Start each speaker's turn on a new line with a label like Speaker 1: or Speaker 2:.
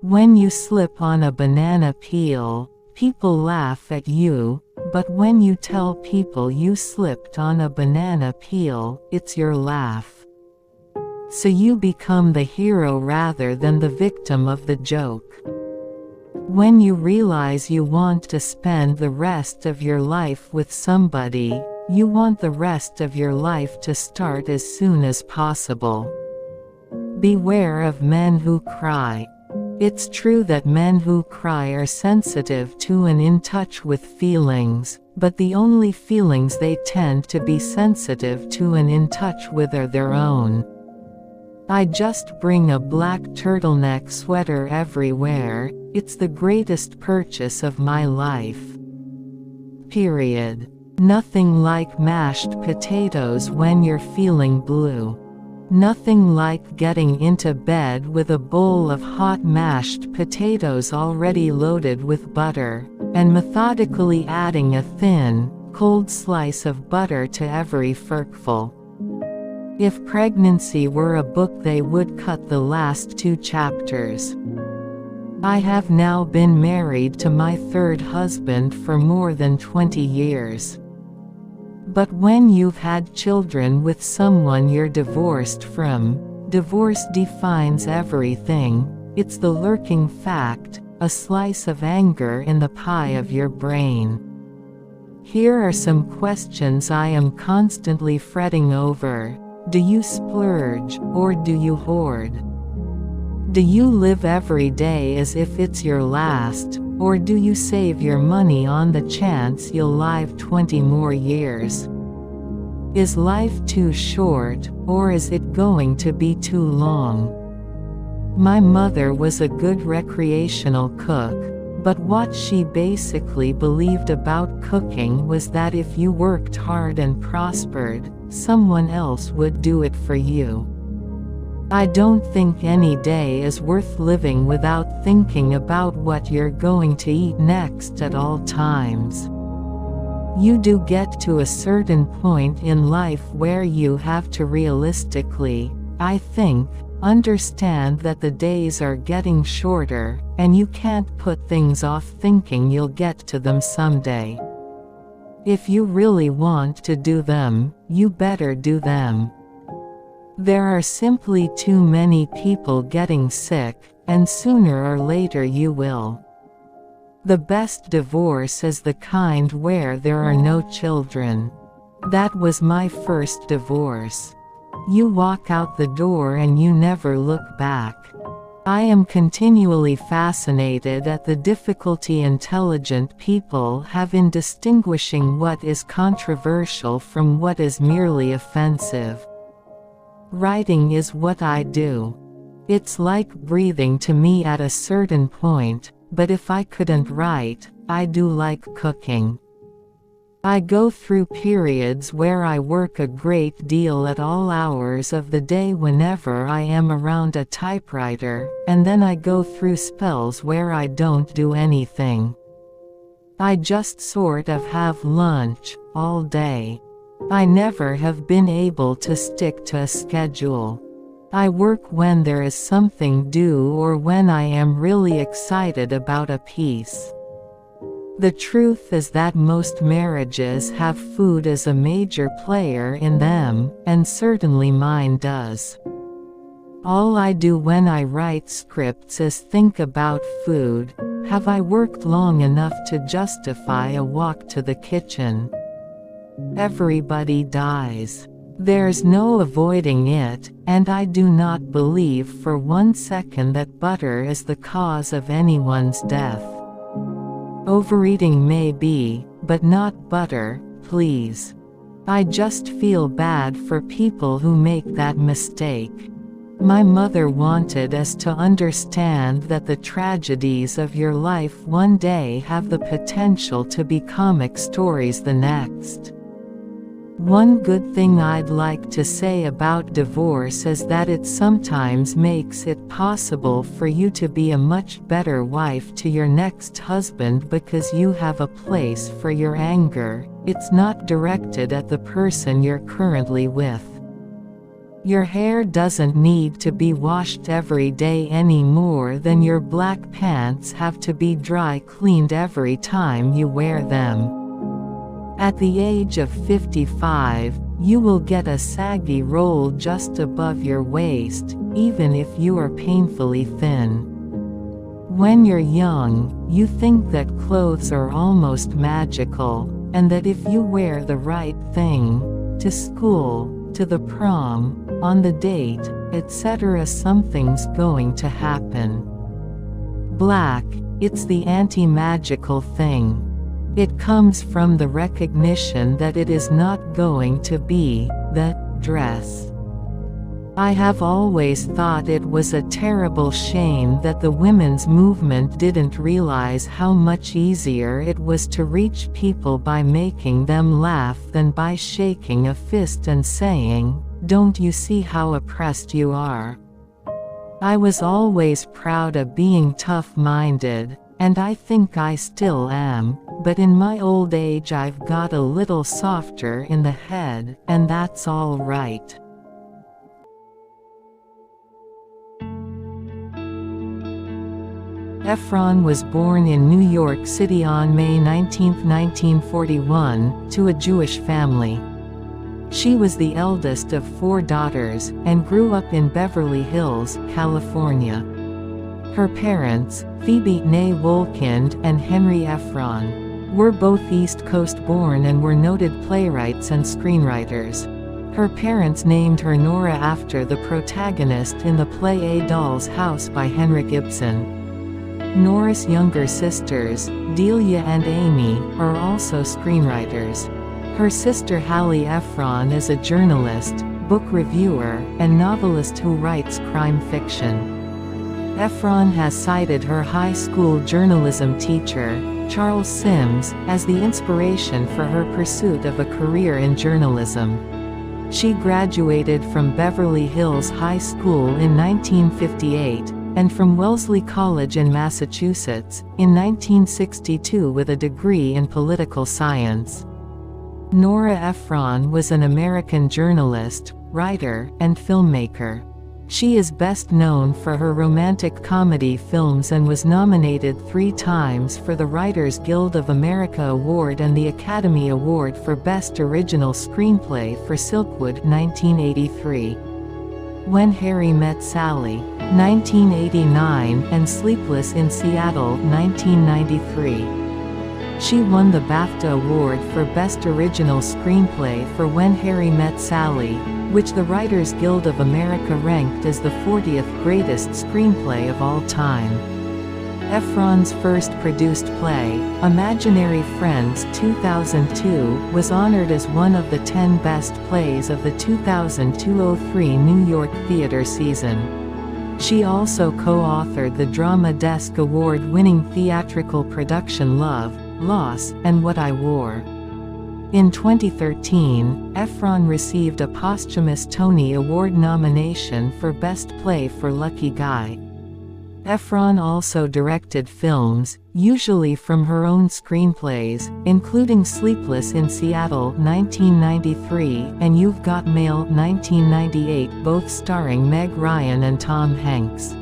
Speaker 1: When you slip on a banana peel, people laugh at you, but when you tell people you slipped on a banana peel, it's your laugh. So you become the hero rather than the victim of the joke. When you realize you want to spend the rest of your life with somebody, you want the rest of your life to start as soon as possible. Beware of men who cry. It's true that men who cry are sensitive to and in touch with feelings, but the only feelings they tend to be sensitive to and in touch with are their own. I just bring a black turtleneck sweater everywhere, it's the greatest purchase of my life. Period. Nothing like mashed potatoes when you're feeling blue. Nothing like getting into bed with a bowl of hot mashed potatoes already loaded with butter, and methodically adding a thin, cold slice of butter to every forkful. If pregnancy were a book, they would cut the last 2 chapters. I have now been married to my 3rd husband for more than 20 years. But when you've had children with someone you're divorced from, divorce defines everything. It's the lurking fact, a slice of anger in the pie of your brain. Here are some questions I am constantly fretting over. Do you splurge, or do you hoard? Do you live every day as if it's your last, or do you save your money on the chance you'll live 20 more years? Is life too short, or is it going to be too long? My mother was a good recreational cook, but what she basically believed about cooking was that if you worked hard and prospered, someone else would do it for you. I don't think any day is worth living without thinking about what you're going to eat next at all times. You do get to a certain point in life where you have to realistically, I think, understand that the days are getting shorter, and you can't put things off thinking you'll get to them someday. If you really want to do them, you better do them. There are simply too many people getting sick, and sooner or later you will. The best divorce is the kind where there are no children. That was my first divorce. You walk out the door and you never look back. I am continually fascinated at the difficulty intelligent people have in distinguishing what is controversial from what is merely offensive. Writing is what I do. It's like breathing to me at a certain point, but if I couldn't write, I do like cooking. I go through periods where I work a great deal at all hours of the day whenever I am around a typewriter, and then I go through spells where I don't do anything. I just sort of have lunch all day. I never have been able to stick to a schedule. I work when there is something due or when I am really excited about a piece. The truth is that most marriages have food as a major player in them, and certainly mine does. All I do when I write scripts is think about food. Have I worked long enough to justify a walk to the kitchen? Everybody dies. There's no avoiding it, and I do not believe for 1 second that butter is the cause of anyone's death. Overeating may be, but not butter, please. I just feel bad for people who make that mistake. My mother wanted us to understand that the tragedies of your life one day have the potential to be comic stories the next. One good thing I'd like to say about divorce is that it sometimes makes it possible for you to be a much better wife to your next husband because you have a place for your anger. It's not directed at the person you're currently with. Your hair doesn't need to be washed every day any more than your black pants have to be dry cleaned every time you wear them. At the age of 55, you will get a saggy roll just above your waist, even if you are painfully thin. When you're young, you think that clothes are almost magical, and that if you wear the right thing, to school, to the prom, on the date, etc., something's going to happen. Black, it's the anti-magical thing. It comes from the recognition that it is not going to be the dress. I have always thought it was a terrible shame that the women's movement didn't realize how much easier it was to reach people by making them laugh than by shaking a fist and saying, "Don't you see how oppressed you are?" I was always proud of being tough-minded, and I think I still am, but in my old age I've got a little softer in the head, and that's all right. Ephron was born in New York City on May 19, 1941, to a Jewish family. She was the eldest of 4 daughters, and grew up in Beverly Hills, California. Her parents, Phoebe née Wolkind and Henry Ephron, were both East Coast born and were noted playwrights and screenwriters. Her parents named her Nora after the protagonist in the play A Doll's House by Henrik Ibsen. Nora's younger sisters, Delia and Amy, are also screenwriters. Her sister Hallie Ephron is a journalist, book reviewer, and novelist who writes crime fiction. Ephron has cited her high school journalism teacher, Charles Sims, as the inspiration for her pursuit of a career in journalism. She graduated from Beverly Hills High School in 1958, and from Wellesley College in Massachusetts, in 1962 with a degree in political science. Nora Ephron was an American journalist, writer, and filmmaker. She is best known for her romantic comedy films and was nominated 3 times for the Writers Guild of America Award and the Academy Award for Best Original Screenplay for Silkwood 1983. When Harry Met Sally, 1989, and Sleepless in Seattle, 1993. She won the BAFTA Award for Best Original Screenplay for When Harry Met Sally, which the Writers Guild of America ranked as the 40th greatest screenplay of all time. Ephron's first produced play, Imaginary Friends 2002, was honored as one of the 10 best plays of the 2002-03 New York theater season. She also co-authored the Drama Desk Award-winning theatrical production Love, Loss, and What I Wore. In 2013, Ephron received a posthumous Tony Award nomination for Best Play for Lucky Guy. Ephron also directed films, usually from her own screenplays, including Sleepless in Seattle 1993 and You've Got Mail 1998, both starring Meg Ryan and Tom Hanks.